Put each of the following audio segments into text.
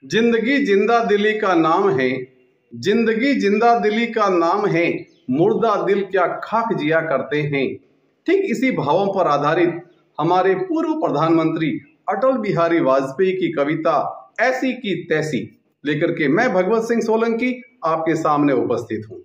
जिंदगी जिंदा दिली का नाम है, जिंदगी जिंदा दिली का नाम है, मुर्दा दिल क्या खाक जिया करते हैं। ठीक इसी भावों पर आधारित हमारे पूर्व प्रधानमंत्री अटल बिहारी वाजपेयी की कविता ऐसी की तैसी लेकर के मैं भगवत सिंह सोलंकी आपके सामने उपस्थित हूँ।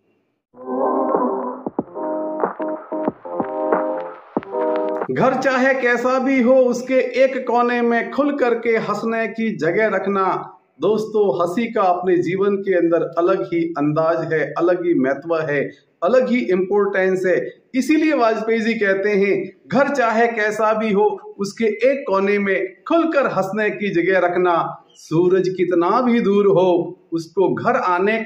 घर चाहे कैसा भी हो, उसके एक कोने में खुल करके हंसने की जगह रखना। दोस्तों, हंसी का अपने जीवन के अंदर अलग ही अंदाज है, अलग ही महत्व है, अलग ही इम्पोर्टेंस है। इसीलिए वाजपेयी जी कहते हैं, घर चाहे कैसा भी हो, उसके एक कोने में खुलकर हंसने की जगह रखना। सूरज कितना भी दूर हो, उसको घर आने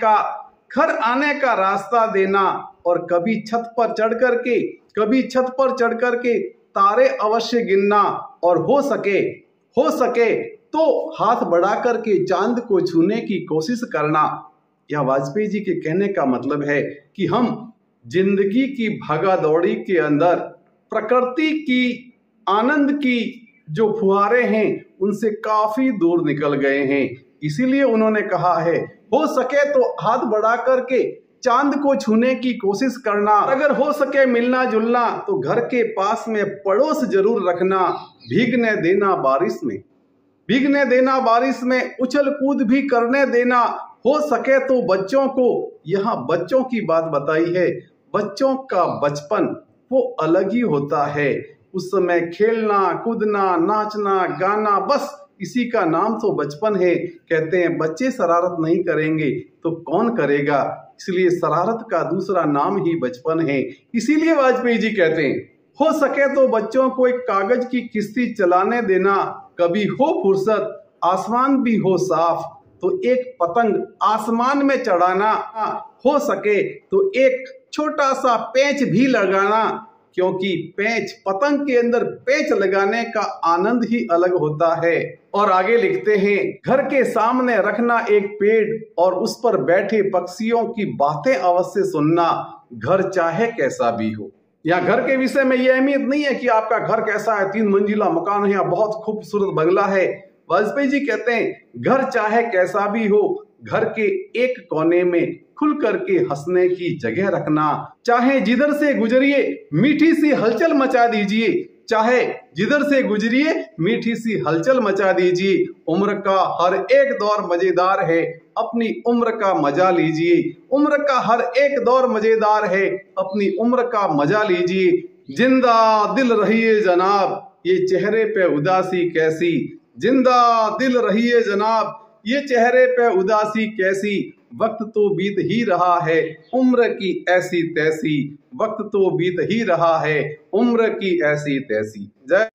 का रास्ता देना। और कभी छत पर चढ़ करके तारे अवश्य गिनना। और हो सके तो हाथ बढ़ा करके चांद को छूने की कोशिश करना। यह वाजपेयी जी के कहने का मतलब है कि हम जिंदगी की भागादौड़ी के अंदर प्रकृति की आनंद की जो फुहारे हैं उनसे काफी दूर निकल गए हैं। इसीलिए उन्होंने कहा है, हो सके तो हाथ बढ़ा करके चांद को छूने की कोशिश करना। अगर हो सके मिलना जुलना तो घर के पास में पड़ोस जरूर रखना। भीगने देना बारिश में उछल कूद भी करने देना। हो सके तो बच्चों को, यहाँ बच्चों की बात बताई है, बच्चों का बचपन वो अलग ही होता है। उस समय खेलना कूदना नाचना गाना, बस इसी का नाम तो बचपन है। कहते हैं बच्चे शरारत नहीं करेंगे तो कौन करेगा, इसलिए शरारत का दूसरा नाम ही बचपन है। इसीलिए वाजपेयी जी कहते हैं, हो सके तो बच्चों को एक कागज की किश्ती चलाने देना। कभी हो फुर्सत आसमान भी हो साफ तो एक पतंग आसमान में चढ़ाना। हो सके तो एक छोटा सा पेंच भी लगाना, क्योंकि पतंग के अंदर पेंच लगाने का आनंद ही अलग होता है। और आगे लिखते हैं, घर के सामने रखना एक पेड़ और उस पर बैठे पक्षियों की बातें अवश्य सुनना। घर चाहे कैसा भी हो। यहाँ घर के विषय में यह अहमियत नहीं है कि आपका घर कैसा है, 3 मंजिला मकान है या बहुत खूबसूरत बंगला है। वाजपेयी जी कहते हैं, घर चाहे कैसा भी हो, घर के एक कोने में खुल करके हंसने की जगह रखना। चाहे जिधर से गुजरिए मीठी सी हलचल मचा दीजिए, चाहे जिधर से गुजरिए मीठी सी हलचल मचा दीजिए। उम्र का हर एक दौर मजेदार है, अपनी उम्र का मजा लीजिए। उम्र का हर एक दौर मजेदार है, अपनी उम्र का मजा लीजिए। जिंदा दिल रहिए जनाब, ये चेहरे पे उदासी कैसी। जिंदा दिल रहिए जनाब, ये चेहरे पे उदासी कैसी। वक्त तो बीत ही रहा है, उम्र की ऐसी तैसी। वक्त तो बीत ही रहा है, उम्र की ऐसी तैसी। जय